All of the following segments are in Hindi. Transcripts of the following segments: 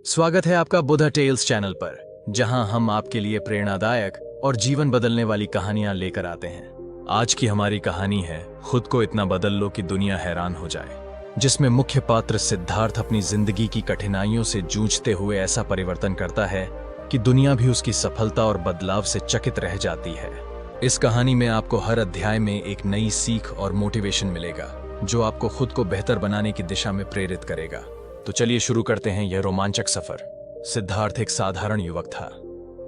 स्वागत है आपका बुधा टेल्स चैनल पर, जहां हम आपके लिए प्रेरणादायक और जीवन बदलने वाली कहानियां लेकर आते हैं। आज की हमारी कहानी है खुद को इतना बदल लो कि दुनिया हैरान हो जाए, जिसमें मुख्य पात्र सिद्धार्थ अपनी जिंदगी की कठिनाइयों से जूझते हुए ऐसा परिवर्तन करता है कि दुनिया भी उसकी सफलता और बदलाव से चकित रह जाती है। इस कहानी में आपको हर अध्याय में एक नई सीख और मोटिवेशन मिलेगा, जो आपको खुद को बेहतर बनाने की दिशा में प्रेरित करेगा। तो चलिए शुरू करते हैं यह रोमांचक सफर। सिद्धार्थ एक साधारण युवक था,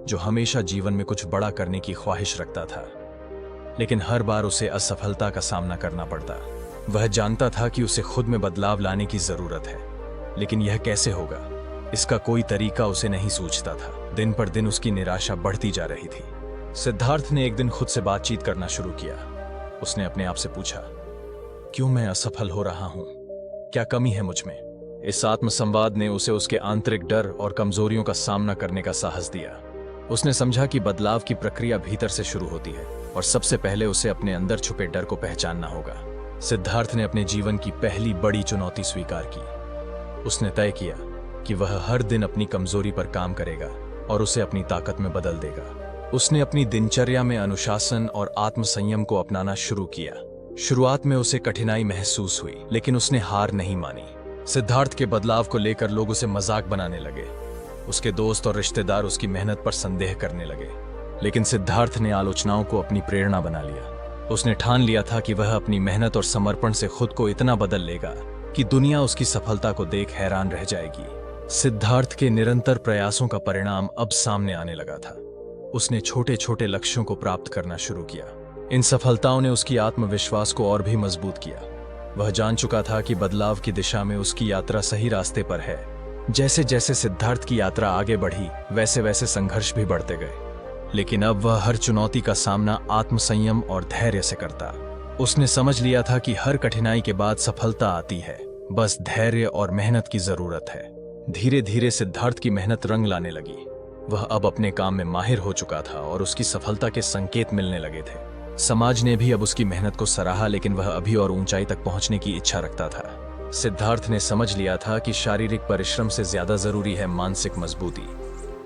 जो हमेशा जीवन में कुछ बड़ा करने की ख्वाहिश रखता था, लेकिन हर बार उसे असफलता का सामना करना पड़ता। वह जानता था कि उसे खुद में बदलाव लाने की जरूरत है, लेकिन यह कैसे होगा, इसका कोई तरीका उसे नहीं सूझता था। दिन पर दिन उसकी निराशा बढ़ती जा रही थी। सिद्धार्थ ने एक दिन खुद से बातचीत करना शुरू किया। उसने अपने आप से पूछा, क्यों मैं असफल हो रहा हूं? क्या कमी है मुझ में? इस आत्मसंवाद ने उसे उसके आंतरिक डर और कमजोरियों का सामना करने का साहस दिया। उसने समझा कि बदलाव की प्रक्रिया भीतर से शुरू होती है और सबसे पहले उसे अपने अंदर छुपे डर को पहचानना होगा। सिद्धार्थ ने अपने जीवन की पहली बड़ी चुनौती स्वीकार की। उसने तय किया कि वह हर दिन अपनी कमजोरी पर काम करेगा और उसे अपनी ताकत में बदल देगा। उसने अपनी दिनचर्या में अनुशासन और आत्मसंयम को अपनाना शुरू किया। शुरुआत में उसे कठिनाई महसूस हुई, लेकिन उसने हार नहीं मानी। सिद्धार्थ के बदलाव को लेकर लोग उसे मजाक बनाने लगे। उसके दोस्त और रिश्तेदार उसकी मेहनत पर संदेह करने लगे, लेकिन सिद्धार्थ ने आलोचनाओं को अपनी प्रेरणा बना लिया। उसने ठान लिया था कि वह अपनी मेहनत और समर्पण से खुद को इतना बदल लेगा कि दुनिया उसकी सफलता को देख हैरान रह जाएगी। सिद्धार्थ के निरंतर प्रयासों का परिणाम अब सामने आने लगा था। उसने छोटे छोटे लक्ष्यों को प्राप्त करना शुरू किया। इन सफलताओं ने उसकी आत्मविश्वास को और भी मजबूत किया। वह जान चुका था कि बदलाव की दिशा में उसकी यात्रा सही रास्ते पर है। जैसे जैसे सिद्धार्थ की यात्रा आगे बढ़ी, वैसे वैसे संघर्ष भी बढ़ते गए, लेकिन अब वह हर चुनौती का सामना आत्मसंयम और धैर्य से करता। उसने समझ लिया था कि हर कठिनाई के बाद सफलता आती है, बस धैर्य और मेहनत की जरूरत है। धीरे धीरे सिद्धार्थ की मेहनत रंग लाने लगी। वह अब अपने काम में माहिर हो चुका था और उसकी सफलता के संकेत मिलने लगे थे। समाज ने भी अब उसकी मेहनत को सराहा, लेकिन वह अभी और ऊंचाई तक पहुंचने की इच्छा रखता था। सिद्धार्थ ने समझ लिया था कि शारीरिक परिश्रम से ज्यादा जरूरी है मानसिक मजबूती।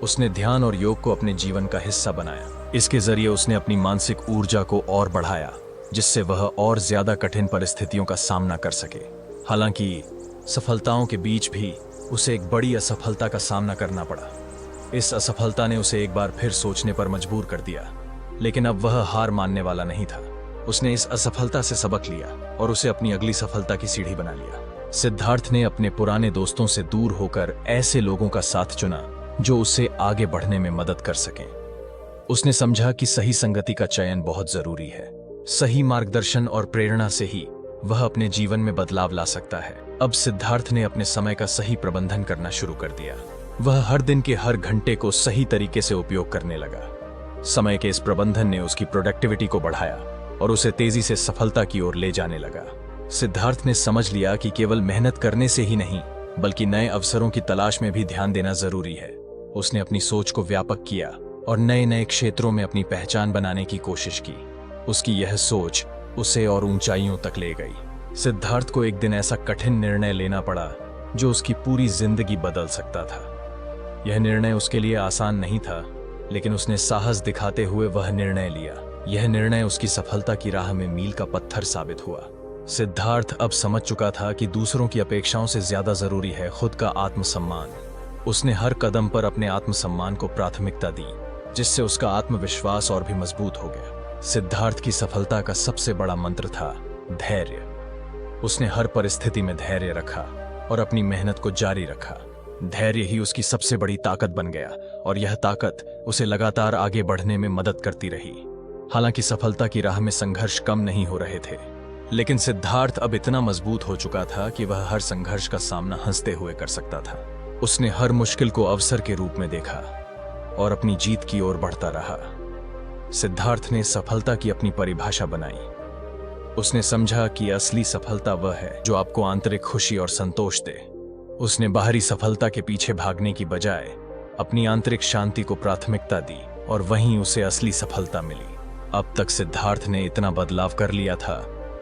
उसने ध्यान और योग को अपने जीवन का हिस्सा बनाया। इसके जरिए उसने अपनी मानसिक ऊर्जा को और बढ़ाया, जिससे वह और ज्यादा कठिन परिस्थितियों का सामना कर सके। हालांकि सफलताओं के बीच भी उसे एक बड़ी असफलता का सामना करना पड़ा। इस असफलता ने उसे एक बार फिर सोचने पर मजबूर कर दिया, लेकिन अब वह हार मानने वाला नहीं था। उसने इस असफलता से सबक लिया और उसे अपनी अगली सफलता की सीढ़ी बना लिया। सिद्धार्थ ने अपने पुराने दोस्तों से दूर होकर ऐसे लोगों का साथ चुना जो उसे आगे बढ़ने में मदद कर सकें। उसने समझा कि सही संगति का चयन बहुत जरूरी है। सही मार्गदर्शन और प्रेरणा से ही वह अपने जीवन में बदलाव ला सकता है। अब सिद्धार्थ ने अपने समय का सही प्रबंधन करना शुरू कर दिया। वह हर दिन के हर घंटे को सही तरीके से उपयोग करने लगा। समय के इस प्रबंधन ने उसकी प्रोडक्टिविटी को बढ़ाया और उसे तेजी से सफलता की ओर ले जाने लगा। सिद्धार्थ ने समझ लिया कि केवल मेहनत करने से ही नहीं, बल्कि नए अवसरों की तलाश में भी ध्यान देना जरूरी है। उसने अपनी सोच को व्यापक किया और नए नए क्षेत्रों में अपनी पहचान बनाने की कोशिश की। उसकी यह सोच उसे और ऊंचाइयों तक ले गई। सिद्धार्थ को एक दिन ऐसा कठिन निर्णय लेना पड़ा जो उसकी पूरी जिंदगी बदल सकता था। यह निर्णय उसके लिए आसान नहीं था, लेकिन उसने साहस दिखाते हुए वह निर्णय लिया। यह निर्णय उसकी सफलता की राह में मील का पत्थर साबित हुआ। सिद्धार्थ अब समझ चुका था कि दूसरों की अपेक्षाओं से ज्यादा जरूरी है खुद का आत्मसम्मान। उसने हर कदम पर अपने आत्मसम्मान को प्राथमिकता दी, जिससे उसका आत्मविश्वास और भी मजबूत हो गया। सिद्धार्थ की सफलता का सबसे बड़ा मंत्र था धैर्य। उसने हर परिस्थिति में धैर्य रखा और अपनी मेहनत को जारी रखा। धैर्य ही उसकी सबसे बड़ी ताकत बन गया और यह ताकत उसे लगातार आगे बढ़ने में मदद करती रही। हालांकि सफलता की राह में संघर्ष कम नहीं हो रहे थे, लेकिन सिद्धार्थ अब इतना मजबूत हो चुका था कि वह हर संघर्ष का सामना हंसते हुए कर सकता था। उसने हर मुश्किल को अवसर के रूप में देखा और अपनी जीत की ओर बढ़ता रहा। सिद्धार्थ ने सफलता की अपनी परिभाषा बनाई। उसने समझा कि असली सफलता वह है जो आपको आंतरिक खुशी और संतोष दे। उसने बाहरी सफलता के पीछे भागने की बजाय अपनी आंतरिक शांति को प्राथमिकता दी और वहीं उसे असली सफलता मिली। अब तक सिद्धार्थ ने इतना बदलाव कर लिया था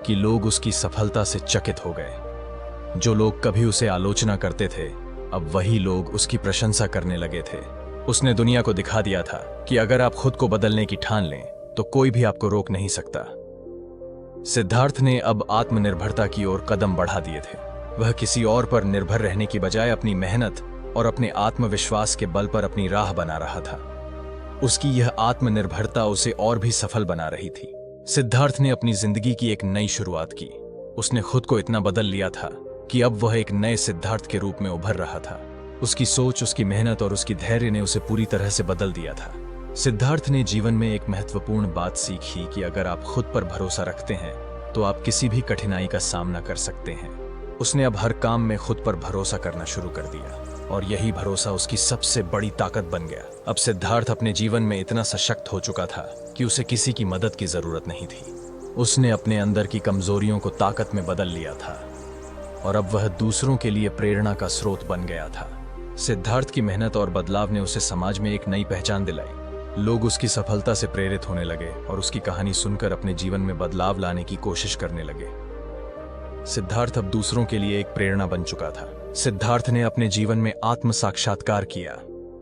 कि लोग उसकी सफलता से चकित हो गए। जो लोग कभी उसे आलोचना करते थे, अब वही लोग उसकी प्रशंसा करने लगे थे। उसने दुनिया को दिखा दिया था कि अगर आप खुद को बदलने की ठान लें तो कोई भी आपको रोक नहीं सकता। सिद्धार्थ ने अब आत्मनिर्भरता की ओर कदम बढ़ा दिए थे। वह किसी और पर निर्भर रहने की बजाय अपनी मेहनत और अपने आत्मविश्वास के बल पर अपनी राह बना रहा था। उसकी यह आत्मनिर्भरता उसे और भी सफल बना रही थी। सिद्धार्थ ने अपनी जिंदगी की एक नई शुरुआत की। उसने खुद को इतना बदल लिया था कि अब वह एक नए सिद्धार्थ के रूप में उभर रहा था। उसकी सोच, उसकी मेहनत और उसकी धैर्य ने उसे पूरी तरह से बदल दिया था। सिद्धार्थ ने जीवन में एक महत्वपूर्ण बात सीखी कि अगर आप खुद पर भरोसा रखते हैं तो आप किसी भी कठिनाई का सामना कर सकते हैं। उसने अब हर काम में खुद पर भरोसा करना शुरू कर दिया और यही भरोसा उसकी सबसे बड़ी ताकत बन गया। अब सिद्धार्थ अपने जीवन में इतना सशक्त हो चुका था कि उसे किसी की मदद की जरूरत नहीं थी। उसने अपने अंदर की कमजोरियों को ताकत में बदल लिया था और अब वह दूसरों के लिए प्रेरणा का स्रोत बन गया था। सिद्धार्थ की मेहनत और बदलाव ने उसे समाज में एक नई पहचान दिलाई। लोग उसकी सफलता से प्रेरित होने लगे और उसकी कहानी सुनकर अपने जीवन में बदलाव लाने की कोशिश करने लगे। सिद्धार्थ अब दूसरों के लिए एक प्रेरणा बन चुका था। सिद्धार्थ ने अपने जीवन में आत्म साक्षात्कार किया।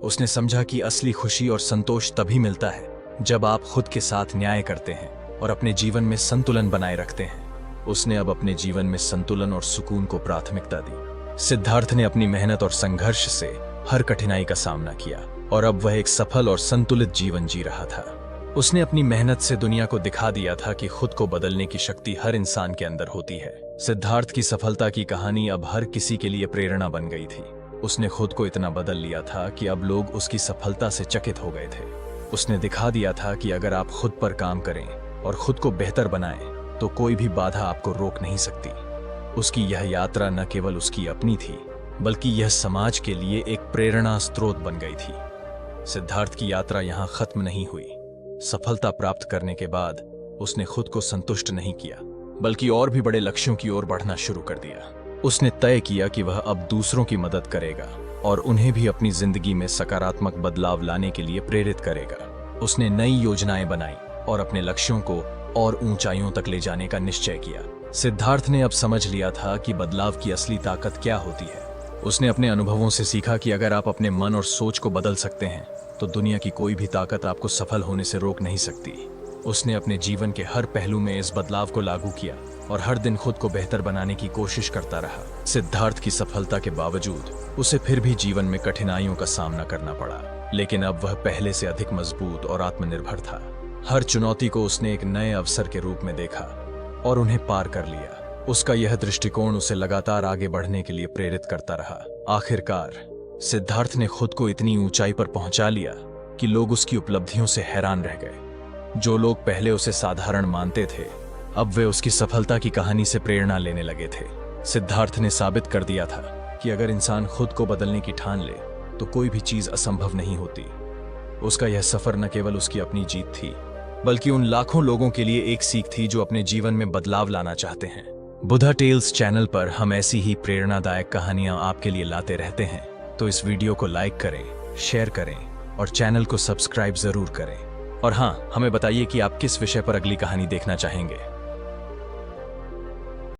उसने समझा कि असली खुशी और संतोष तभी मिलता है जब आप खुद के साथ न्याय करते हैं और अपने जीवन में संतुलन बनाए रखते हैं। उसने अब अपने जीवन में संतुलन और सुकून को प्राथमिकता दी। सिद्धार्थ ने अपनी मेहनत और संघर्ष से हर कठिनाई का सामना किया और अब वह एक सफल और संतुलित जीवन जी रहा था। उसने अपनी मेहनत से दुनिया को दिखा दिया था कि खुद को बदलने की शक्ति हर इंसान के अंदर होती है। सिद्धार्थ की सफलता की कहानी अब हर किसी के लिए प्रेरणा बन गई थी। उसने खुद को इतना बदल लिया था कि अब लोग उसकी सफलता से चकित हो गए थे। उसने दिखा दिया था कि अगर आप खुद पर काम करें और खुद को बेहतर बनाएं तो कोई भी बाधा आपको रोक नहीं सकती। उसकी यह यात्रा न केवल उसकी अपनी थी बल्कि यह समाज के लिए एक प्रेरणा स्रोत बन गई थी। सिद्धार्थ की यात्रा यहाँ खत्म नहीं हुई। सफलता प्राप्त करने के बाद उसने खुद को संतुष्ट नहीं किया बल्कि और भी बड़े लक्ष्यों की ओर बढ़ना शुरू कर दिया। उसने तय किया कि वह अब दूसरों की मदद करेगा और उन्हें भी अपनी जिंदगी में सकारात्मक बदलाव लाने के लिए प्रेरित करेगा। उसने नई योजनाएं बनाई और अपने लक्ष्यों को और ऊंचाइयों तक ले जाने का निश्चय किया। सिद्धार्थ ने अब समझ लिया था कि बदलाव की असली ताकत क्या होती है। उसने अपने अनुभवों से सीखा कि अगर आप अपने मन और सोच को बदल सकते हैं तो दुनिया की कोई भी ताकत आपको सफल होने से रोक नहीं सकती। उसने अपने जीवन के हर पहलू में इस बदलाव को लागू किया और हर दिन खुद को बेहतर बनाने की कोशिश करता रहा। सिद्धार्थ की सफलता के बावजूद उसे फिर भी जीवन में कठिनाइयों का सामना करना पड़ा, लेकिन अब वह पहले से अधिक मजबूत और आत्मनिर्भर था। हर चुनौती को उसने एक नए अवसर के रूप में देखा और उन्हें पार कर लिया। उसका यह दृष्टिकोण उसे लगातार आगे बढ़ने के लिए प्रेरित करता रहा। आखिरकार सिद्धार्थ ने खुद को इतनी ऊंचाई पर पहुंचा लिया कि लोग उसकी उपलब्धियों से हैरान रह गए। जो लोग पहले उसे साधारण मानते थे अब वे उसकी सफलता की कहानी से प्रेरणा लेने लगे थे। सिद्धार्थ ने साबित कर दिया था कि अगर इंसान खुद को बदलने की ठान ले तो कोई भी चीज असंभव नहीं होती। उसका यह सफर न केवल उसकी अपनी जीत थी बल्कि उन लाखों लोगों के लिए एक सीख थी जो अपने जीवन में बदलाव लाना चाहते हैं। बुधा टेल्स चैनल पर हम ऐसी ही प्रेरणादायक कहानियां आपके लिए लाते रहते हैं, तो इस वीडियो को लाइक करें, शेयर करें और चैनल को सब्सक्राइब जरूर करें। और हाँ, हमें बताइए कि आप किस विषय पर अगली कहानी देखना चाहेंगे।